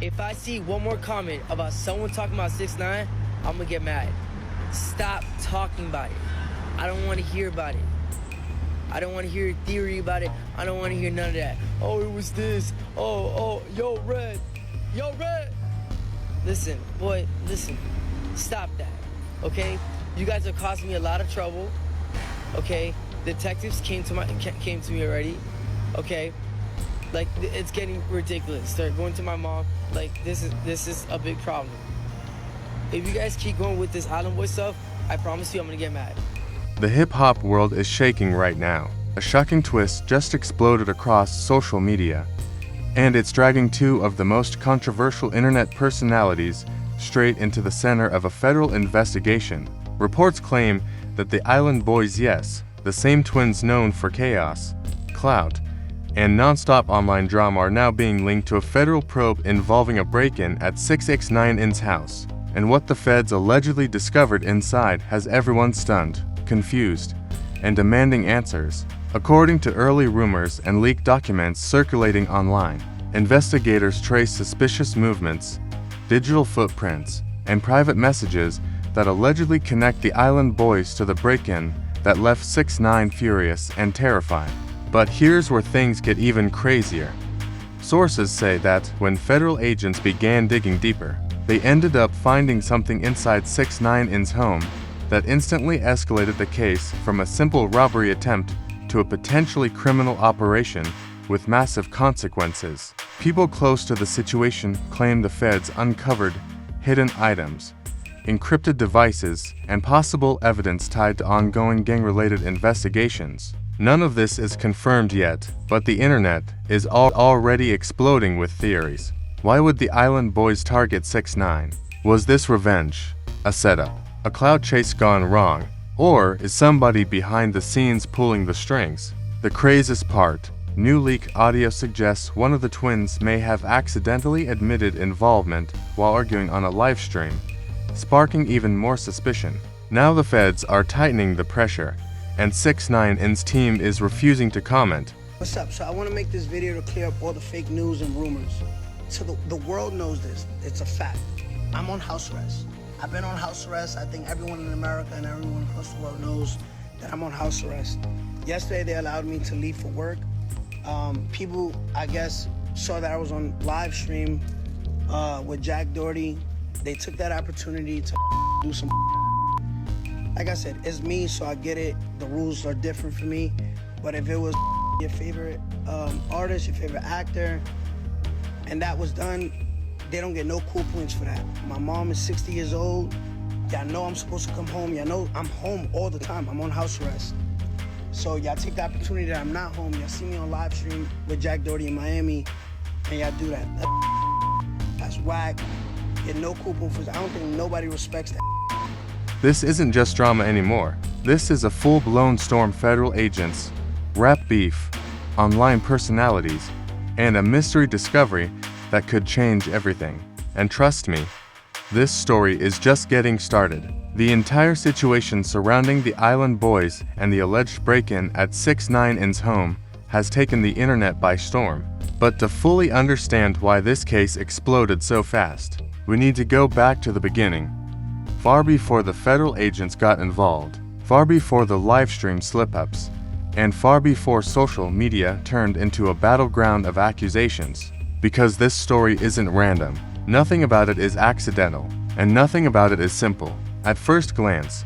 If I see one more comment about someone talking about 6ix9ine, I'm gonna get mad. Stop talking about it. I don't want to hear about it. I don't want to hear a theory about it. I don't want to hear none of that. Oh, it was this. Oh, yo, Red. Yo, Red. Listen, boy, listen. Stop that, okay? You guys are causing me a lot of trouble, okay? Detectives came to me already, okay? Like, it's getting ridiculous. They're going to my mom. Like, this is a big problem. If you guys keep going with this Islandboys stuff, I promise you I'm gonna get mad. The hip-hop world is shaking right now. A shocking twist just exploded across social media, and it's dragging two of the most controversial internet personalities straight into the center of a federal investigation. Reports claim that the Islandboys, yes, the same twins known for chaos, clout, and non-stop online drama, are now being linked to a federal probe involving a break-in at 6ix9ine's house. And what the feds allegedly discovered inside has everyone stunned, confused, and demanding answers. According to early rumors and leaked documents circulating online, investigators traced suspicious movements, digital footprints, and private messages that allegedly connect the Islandboys to the break-in that left 6ix9ine furious and terrified. But here's where things get even crazier. Sources say that when federal agents began digging deeper, they ended up finding something inside 6ix9ine's home that instantly escalated the case from a simple robbery attempt to a potentially criminal operation with massive consequences. People close to the situation claim the feds uncovered hidden items, encrypted devices, and possible evidence tied to ongoing gang-related investigations. None of this is confirmed yet, but the internet is already exploding with theories. Why would the Islandboys target 6ix9ine? Was this revenge? A setup? A cloud chase gone wrong? Or is somebody behind the scenes pulling the strings? The craziest part, new leak audio suggests one of the twins may have accidentally admitted involvement while arguing on a live stream, sparking even more suspicion. Now the feds are tightening the pressure, and 6ix9ine's team is refusing to comment. What's up? So I want to make this video to clear up all the fake news and rumors. So the world knows this. It's a fact. I'm on house arrest. I've been on house arrest. I think everyone in America and everyone across the world knows that I'm on house arrest. Yesterday, they allowed me to leave for work. People, I guess, saw that I was on live stream with Jack Doherty. They took that opportunity to do some. Like I said, it's me, so I get it. The rules are different for me. But if it was your favorite artist, your favorite actor, and that was done, they don't get no cool points for that. My mom is 60 years old. Y'all know I'm supposed to come home. Y'all know I'm home all the time. I'm on house arrest. So y'all take the opportunity that I'm not home. Y'all see me on live stream with Jack Doherty in Miami, and y'all do that. That's whack. Get no cool points for that. I don't think nobody respects that. This isn't just drama anymore. This is a full-blown storm. Federal agents, rap beef, online personalities, and a mystery discovery that could change everything. And trust me, this story is just getting started. The entire situation surrounding the Islandboys and the alleged break-in at 6ix9ine's home has taken the internet by storm. But to fully understand why this case exploded so fast, we need to go back to the beginning. Far before the federal agents got involved, far before the livestream slip-ups, and far before social media turned into a battleground of accusations. Because this story isn't random, nothing about it is accidental, and nothing about it is simple. At first glance,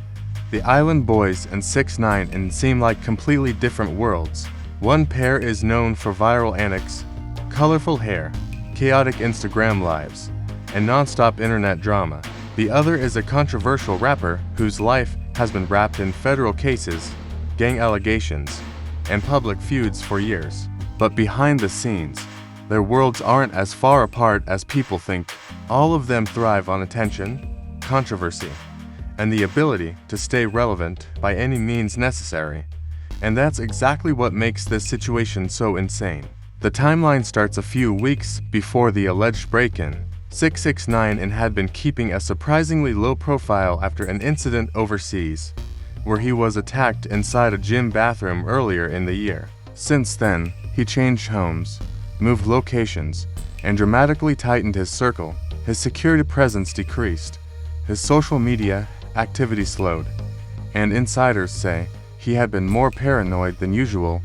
the Islandboys and 6ix9ine seem like completely different worlds. One pair is known for viral antics, colorful hair, chaotic Instagram lives, and non-stop internet drama. The other is a controversial rapper whose life has been wrapped in federal cases, gang allegations, and public feuds for years. But behind the scenes, their worlds aren't as far apart as people think. All of them thrive on attention, controversy, and the ability to stay relevant by any means necessary. And that's exactly what makes this situation so insane. The timeline starts a few weeks before the alleged break-in. 6ix9ine had been keeping a surprisingly low profile after an incident overseas, where he was attacked inside a gym bathroom earlier in the year. Since then, he changed homes, moved locations, and dramatically tightened his circle. His security presence decreased, his social media activity slowed, and insiders say he had been more paranoid than usual.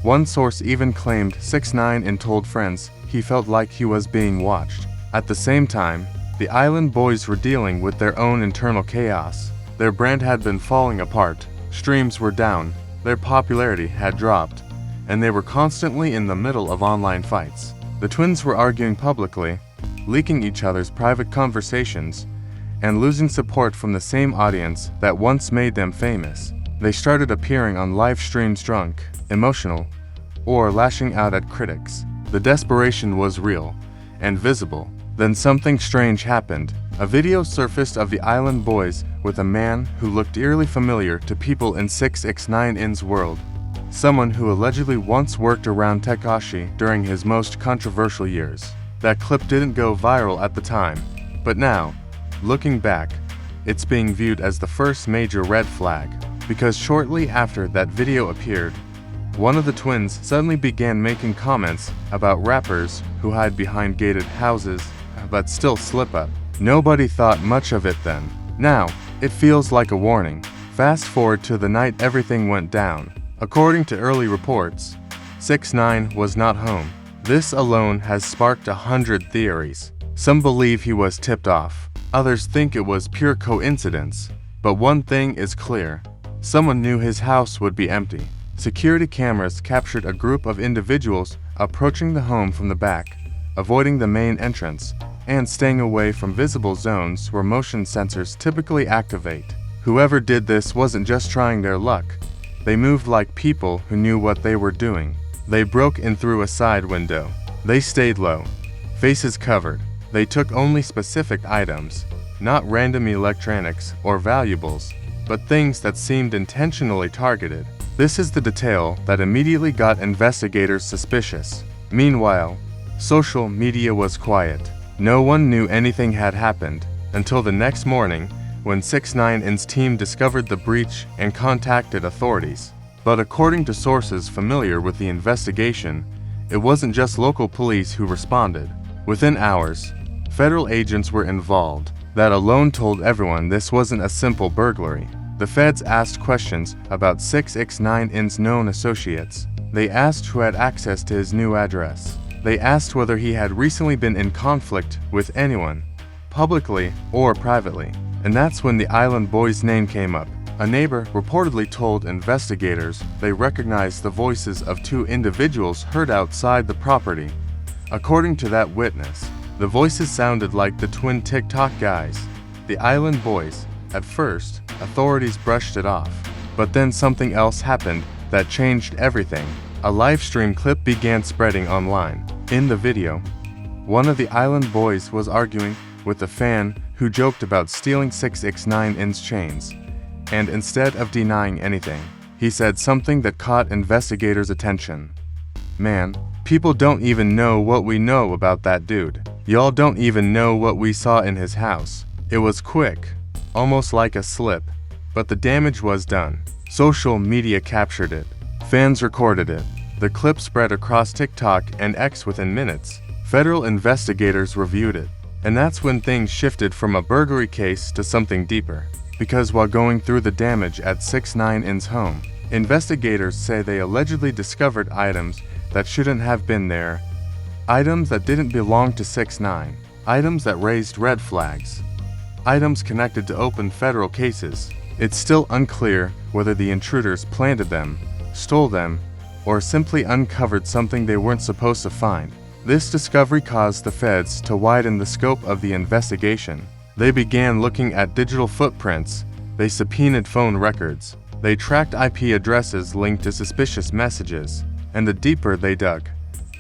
One source even claimed 6ix9ine told friends he felt like he was being watched. At the same time, the Islandboys were dealing with their own internal chaos. Their brand had been falling apart, streams were down, their popularity had dropped, and they were constantly in the middle of online fights. The twins were arguing publicly, leaking each other's private conversations, and losing support from the same audience that once made them famous. They started appearing on live streams drunk, emotional, or lashing out at critics. The desperation was real and visible. Then something strange happened. A video surfaced of the Islandboys with a man who looked eerily familiar to people in 6ix9ine's world. Someone who allegedly once worked around Tekashi during his most controversial years. That clip didn't go viral at the time, but now, looking back, it's being viewed as the first major red flag, because shortly after that video appeared, one of the twins suddenly began making comments about rappers who hide behind gated houses but still slip up. Nobody thought much of it then. Now, it feels like a warning. Fast forward to the night everything went down. According to early reports, 6ix9ine was not home. This alone has sparked 100 theories. Some believe he was tipped off. Others think it was pure coincidence. But one thing is clear. Someone knew his house would be empty. Security cameras captured a group of individuals approaching the home from the back, avoiding the main entrance, and staying away from visible zones where motion sensors typically activate. Whoever did this wasn't just trying their luck. They moved like people who knew what they were doing. They broke in through a side window. They stayed low, faces covered. They took only specific items, not random electronics or valuables, but things that seemed intentionally targeted. This is the detail that immediately got investigators suspicious. Meanwhile, social media was quiet. No one knew anything had happened until the next morning when 6ix9ine's team discovered the breach and contacted authorities. But according to sources familiar with the investigation, it wasn't just local police who responded. Within hours, federal agents were involved. That alone told everyone this wasn't a simple burglary. The feds asked questions about 6ix9ine's known associates. They asked who had access to his new address. They asked whether he had recently been in conflict with anyone, publicly or privately. And that's when the Islandboys' name came up. A neighbor reportedly told investigators they recognized the voices of two individuals heard outside the property. According to that witness, the voices sounded like the twin TikTok guys, the Islandboys. At first, authorities brushed it off, but then something else happened that changed everything. A live stream clip began spreading online. In the video, one of the Islandboys was arguing with a fan who joked about stealing 6ix9ine's chains, and instead of denying anything, he said something that caught investigators' attention. "Man, people don't even know what we know about that dude. Y'all don't even know what we saw in his house. It was quick, almost like a slip, but the damage was done." Social media captured it. Fans recorded it. The clip spread across TikTok and X within minutes. Federal investigators reviewed it. And that's when things shifted from a burglary case to something deeper. Because while going through the damage at 6ix9ine's home, investigators say they allegedly discovered items that shouldn't have been there. Items that didn't belong to 6ix9ine. Items that raised red flags. Items connected to open federal cases. It's still unclear whether the intruders planted them, stole them, or simply uncovered something they weren't supposed to find. This discovery caused the feds to widen the scope of the investigation. They began looking at digital footprints. They subpoenaed phone records. They tracked IP addresses linked to suspicious messages. And the deeper they dug,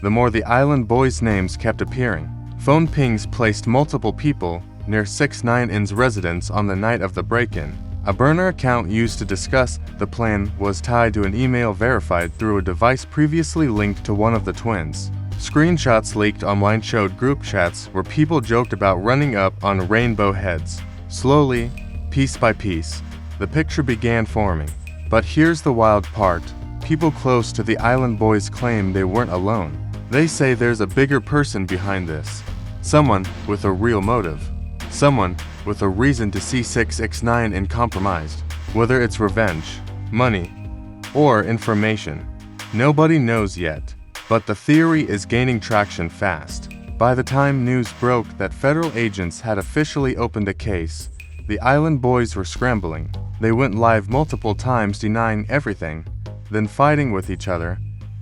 the more the Islandboys' names kept appearing. Phone pings placed multiple people near 6ix9ine's residence on the night of the break-in. A burner account used to discuss the plan was tied to an email verified through a device previously linked to one of the twins. Screenshots leaked online showed group chats where people joked about running up on rainbow heads. Slowly, piece by piece, the picture began forming. But here's the wild part. People close to the Islandboys claim they weren't alone. They say there's a bigger person behind this. Someone with a real motive. Someone with a reason to see 6ix9ine compromised. Whether it's revenge, money, or information. Nobody knows yet, but the theory is gaining traction fast. By the time news broke that federal agents had officially opened a case, the Islandboys were scrambling. They went live multiple times denying everything, then fighting with each other,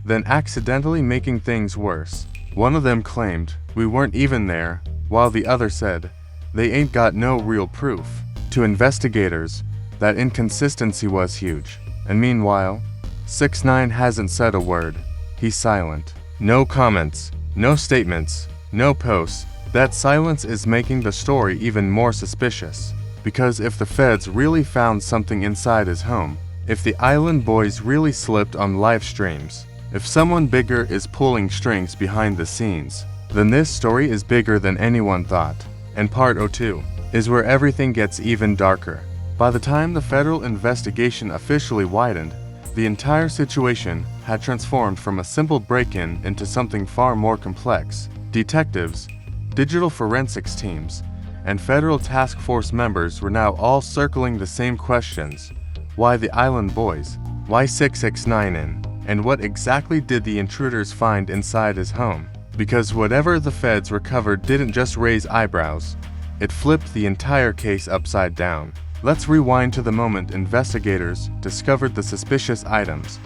then accidentally making things worse. One of them claimed, "We weren't even there," while the other said, "They ain't got no real proof." To investigators, that inconsistency was huge. And meanwhile, 6ix9ine hasn't said a word. He's silent. No comments, no statements, no posts. That silence is making the story even more suspicious. Because if the feds really found something inside his home, if the Islandboys really slipped on live streams, if someone bigger is pulling strings behind the scenes, then this story is bigger than anyone thought. And part 02 is where everything gets even darker. By the time the federal investigation officially widened, the entire situation had transformed from a simple break-in into something far more complex. Detectives, digital forensics teams, and federal task force members were now all circling the same questions. Why the Islandboys? Why 6ix9ine? And what exactly did the intruders find inside his home? Because whatever the feds recovered didn't just raise eyebrows, it flipped the entire case upside down. Let's rewind to the moment investigators discovered the suspicious items.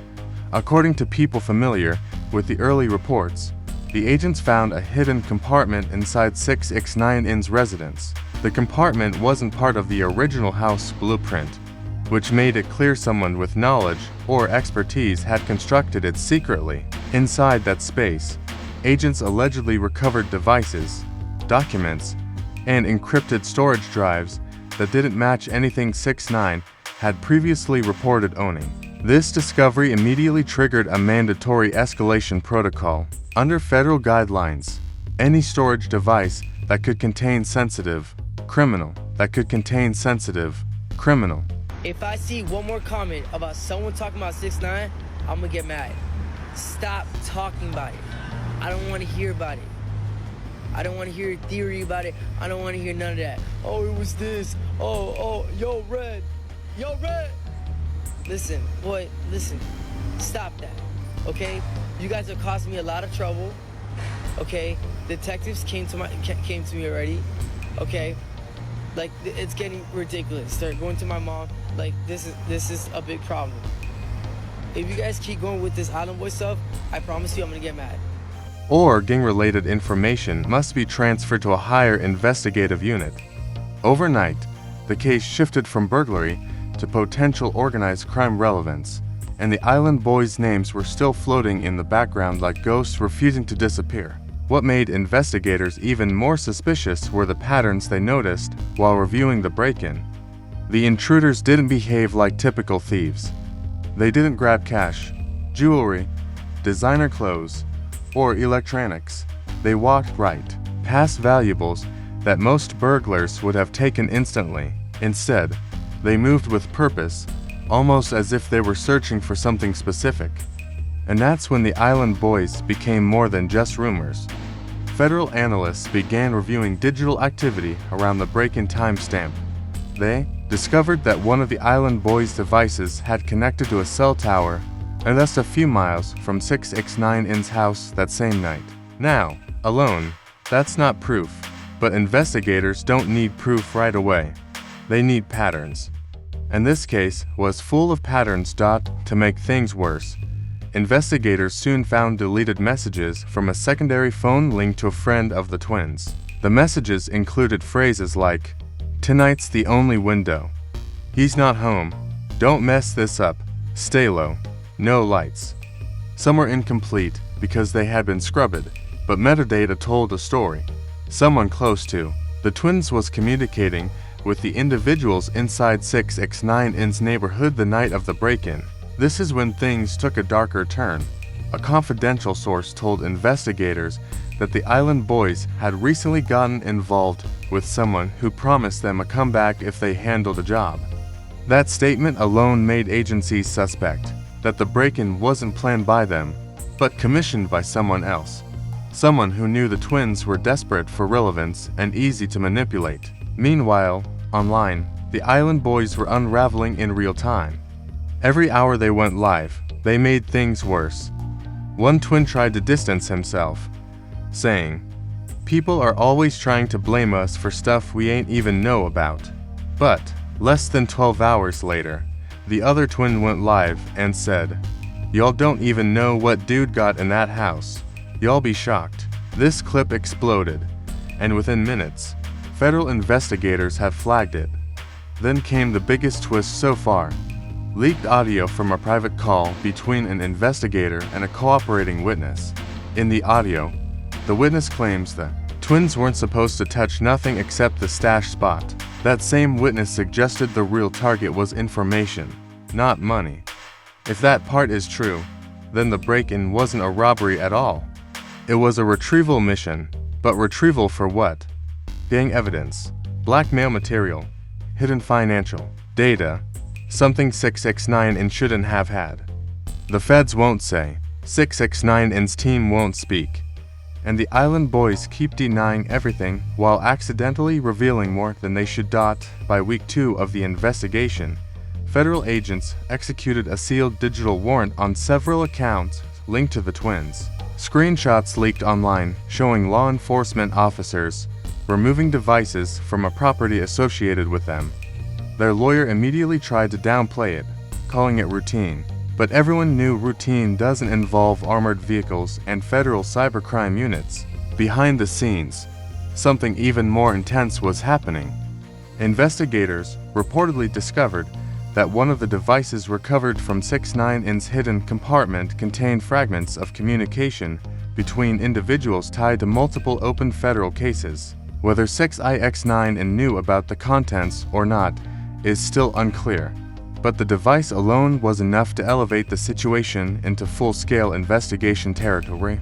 According to people familiar with the early reports, the agents found a hidden compartment inside 6ix9ine's residence. The compartment wasn't part of the original house blueprint, which made it clear someone with knowledge or expertise had constructed it secretly. Inside that space, agents allegedly recovered devices, documents, and encrypted storage drives that didn't match anything 6ix9ine had previously reported owning. This discovery immediately triggered a mandatory escalation protocol. Under federal guidelines, any storage device that could contain sensitive, criminal, If I see one more comment about someone talking about 6ix9ine, I'm gonna get mad. Stop talking about it. I don't want to hear about it. I don't want to hear theory about it. I don't want to hear none of that. Oh, it was this. Oh, yo, Red. Listen, boy, listen. Stop that, okay? You guys are causing me a lot of trouble, okay? Detectives came to me already, okay? Like, it's getting ridiculous. They're going to my mom. Like, this is a big problem. If you guys keep going with this Islandboy stuff, I promise you I'm gonna get mad. Or gang-related information must be transferred to a higher investigative unit. Overnight, the case shifted from burglary to potential organized crime relevance, and the Islandboys' names were still floating in the background like ghosts refusing to disappear. What made investigators even more suspicious were the patterns they noticed while reviewing the break-in. The intruders didn't behave like typical thieves. They didn't grab cash, jewelry, designer clothes, or electronics. They walked right past valuables that most burglars would have taken instantly. Instead, they moved with purpose, almost as if they were searching for something specific. And that's when the Islandboys became more than just rumors. Federal analysts began reviewing digital activity around the break-in timestamp. They discovered that one of the Islandboys' devices had connected to a cell tower and just a few miles from 6ix9ine's house that same night. Now, alone, that's not proof, but investigators don't need proof right away. They need patterns. And this case was full of patterns. To make things worse, investigators soon found deleted messages from a secondary phone linked to a friend of the twins. The messages included phrases like, "Tonight's the only window," "He's not home," "Don't mess this up," "Stay low," "No lights." Some were incomplete because they had been scrubbed, but metadata told a story. Someone close to the twins was communicating with the individuals inside 6ix9ine's neighborhood the night of the break-in. This is when things took a darker turn. A confidential source told investigators that the Islandboys had recently gotten involved with someone who promised them a comeback if they handled a job. That statement alone made agencies suspect that the break-in wasn't planned by them, but commissioned by someone else. someone who knew the twins were desperate for relevance and easy to manipulate. Meanwhile, online, the Islandboys were unraveling in real time. Every hour they went live, they made things worse. One twin tried to distance himself, saying, "People are always trying to blame us for stuff we ain't even know about." But, less than 12 hours later, the other twin went live and said, "Y'all don't even know what dude got in that house. Y'all be shocked." This clip exploded, and within minutes, federal investigators have flagged it. Then came the biggest twist so far. Leaked audio from a private call between an investigator and a cooperating witness. In the audio, the witness claims the twins weren't supposed to touch nothing except the stash spot. That same witness suggested the real target was information, not money. If that part is true, then the break-in wasn't a robbery at all. It was a retrieval mission, but retrieval for what? Gang evidence, blackmail material, hidden financial data, something 6ix9ine shouldn't have had. The feds won't say, 6ix9ine's team won't speak, and the Islandboys keep denying everything while accidentally revealing more than they should. By week 2 of the investigation, federal agents executed a sealed digital warrant on several accounts linked to the twins. Screenshots leaked online showing law enforcement officers removing devices from a property associated with them. Their lawyer immediately tried to downplay it, calling it routine. But everyone knew routine doesn't involve armored vehicles and federal cybercrime units. Behind the scenes, something even more intense was happening. Investigators reportedly discovered that one of the devices recovered from 6ix9ine's hidden compartment contained fragments of communication between individuals tied to multiple open federal cases. Whether 6ix9ine knew about the contents or not is still unclear, but the device alone was enough to elevate the situation into full-scale investigation territory.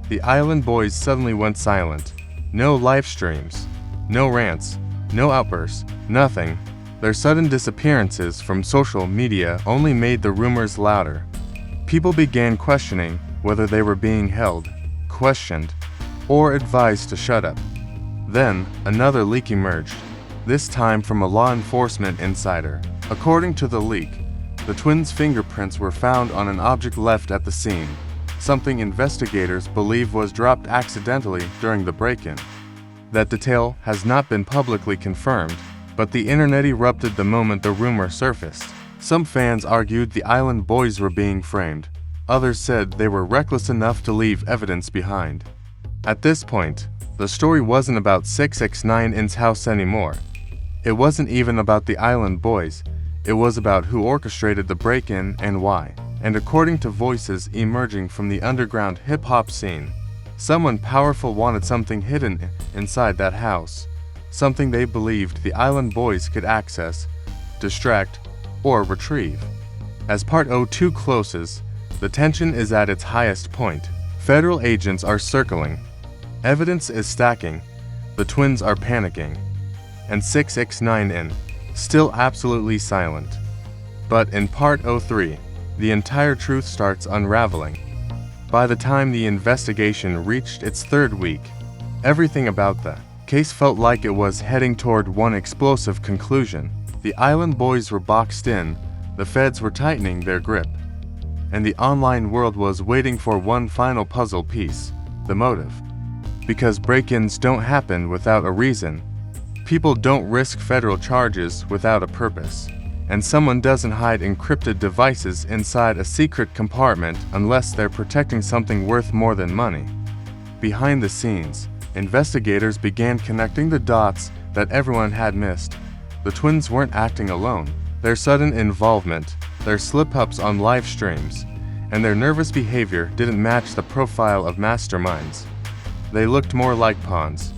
The Islandboys suddenly went silent. No live streams, no rants, no outbursts, nothing. Their sudden disappearances from social media only made the rumors louder. People began questioning whether they were being held, questioned, or advised to shut up. Then, another leak emerged, this time from a law enforcement insider. According to the leak, the twins' fingerprints were found on an object left at the scene, something investigators believe was dropped accidentally during the break-in. That detail has not been publicly confirmed, but the internet erupted the moment the rumor surfaced. Some fans argued the Islandboys were being framed. Others said they were reckless enough to leave evidence behind. At this point, the story wasn't about 6ix9ine's house anymore. It wasn't even about the Islandboys. It was about who orchestrated the break-in and why. And according to voices emerging from the underground hip-hop scene, someone powerful wanted something hidden inside that house, something they believed the Islandboys could access, distract, or retrieve. As Part 02 closes, the tension is at its highest point. Federal agents are circling. Evidence is stacking. The twins are panicking. And 6ix9ine still absolutely silent. But in Part 03, the entire truth starts unraveling. By the time the investigation reached its third week, everything about the case felt like it was heading toward one explosive conclusion. The Islandboys were boxed in, the feds were tightening their grip, and the online world was waiting for one final puzzle piece: the motive. Because break-ins don't happen without a reason. People don't risk federal charges without a purpose. And someone doesn't hide encrypted devices inside a secret compartment unless they're protecting something worth more than money. Behind the scenes, investigators began connecting the dots that everyone had missed. The twins weren't acting alone. Their sudden involvement, their slip-ups on live streams, and their nervous behavior didn't match the profile of masterminds. They looked more like pawns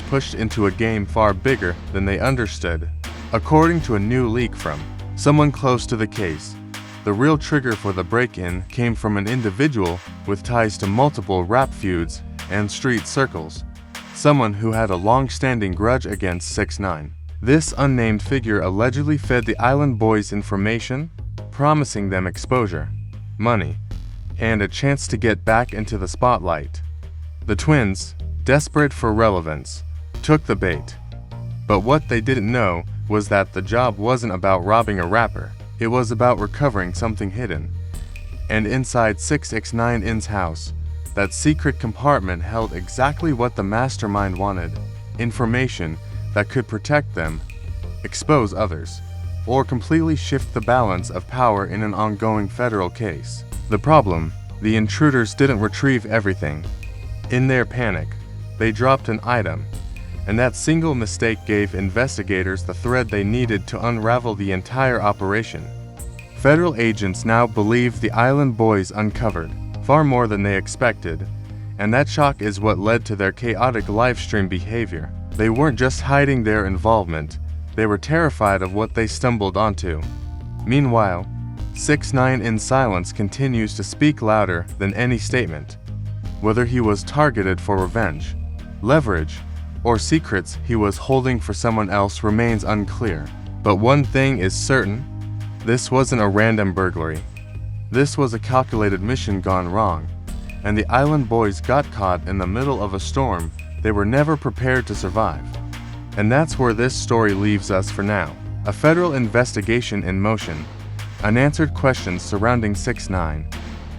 pushed into a game far bigger than they understood. According to a new leak from someone close to the case, the real trigger for the break-in came from an individual with ties to multiple rap feuds and street circles, someone who had a long-standing grudge against 6ix9ine. This unnamed figure allegedly fed the Islandboys information, promising them exposure, money, and a chance to get back into the spotlight. The twins, desperate for relevance, took the bait. But what they didn't know was that the job wasn't about robbing a rapper, it was about recovering something hidden. And inside 6ix9ine's house, that secret compartment held exactly what the mastermind wanted: information that could protect them, expose others, or completely shift the balance of power in an ongoing federal case. The problem: the intruders didn't retrieve everything. In their panic, they dropped an item, and that single mistake gave investigators the thread they needed to unravel the entire operation. Federal agents now believe the Islandboys uncovered far more than they expected, and that shock is what led to their chaotic livestream behavior. They weren't just hiding their involvement, they were terrified of what they stumbled onto. Meanwhile, 6ix9ine in silence continues to speak louder than any statement. Whether he was targeted for revenge, leverage, or secrets he was holding for someone else remains unclear. But one thing is certain: this wasn't a random burglary. This was a calculated mission gone wrong, and the Islandboys got caught in the middle of a storm they were never prepared to survive. And that's where this story leaves us for now. A federal investigation in motion, unanswered questions surrounding 6ix9ine,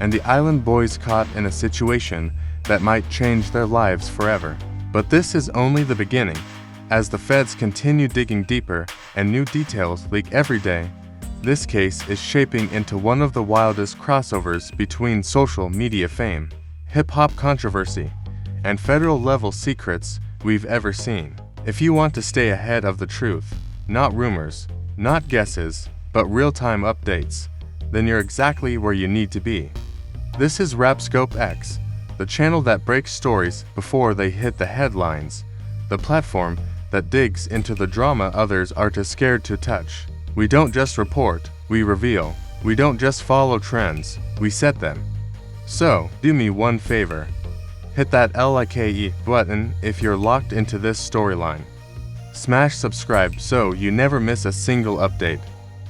and the Islandboys caught in a situation that might change their lives forever. But this is only the beginning. As the feds continue digging deeper and new details leak every day, this case is shaping into one of the wildest crossovers between social media fame, hip-hop controversy, and federal-level secrets we've ever seen. If you want to stay ahead of the truth, not rumors, not guesses, but real-time updates, then you're exactly where you need to be. This is Rapscope X, the channel that breaks stories before they hit the headlines, the platform that digs into the drama others are too scared to touch. We don't just report, we reveal. We don't just follow trends, we set them. So, do me one favor. Hit that like button if you're locked into this storyline. Smash subscribe so you never miss a single update.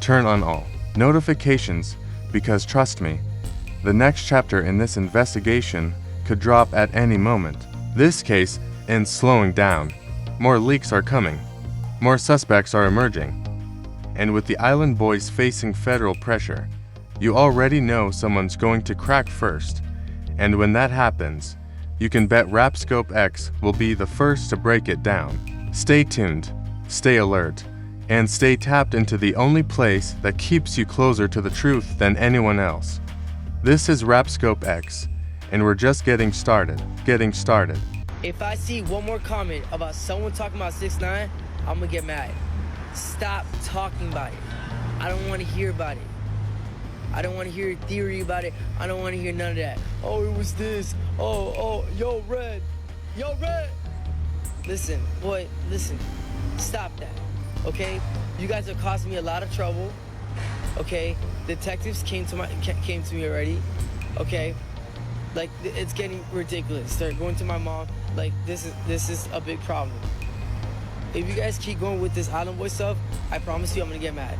Turn on all notifications, because trust me, the next chapter in this investigation could drop at any moment. This case ends slowing down. More leaks are coming. More suspects are emerging. And with the Islandboys facing federal pressure, you already know someone's going to crack first. And when that happens, you can bet Rapscope X will be the first to break it down. Stay tuned, stay alert, and stay tapped into the only place that keeps you closer to the truth than anyone else. This is Rapscope X, and we're just getting started. If I see one more comment about someone talking about 6ix9ine, I'm gonna get mad. Stop talking about it. I don't want to hear about it. I don't want to hear a theory about it. I don't want to hear none of that. Oh, it was this. Oh, yo, Red. Listen, boy, listen. Stop that, okay? You guys are causing me a lot of trouble, okay? Detectives came to me already, okay? Like, it's getting ridiculous. They're going to my mom. Like, this is a big problem. If you guys keep going with this Island Boy stuff, I promise you I'm gonna get mad.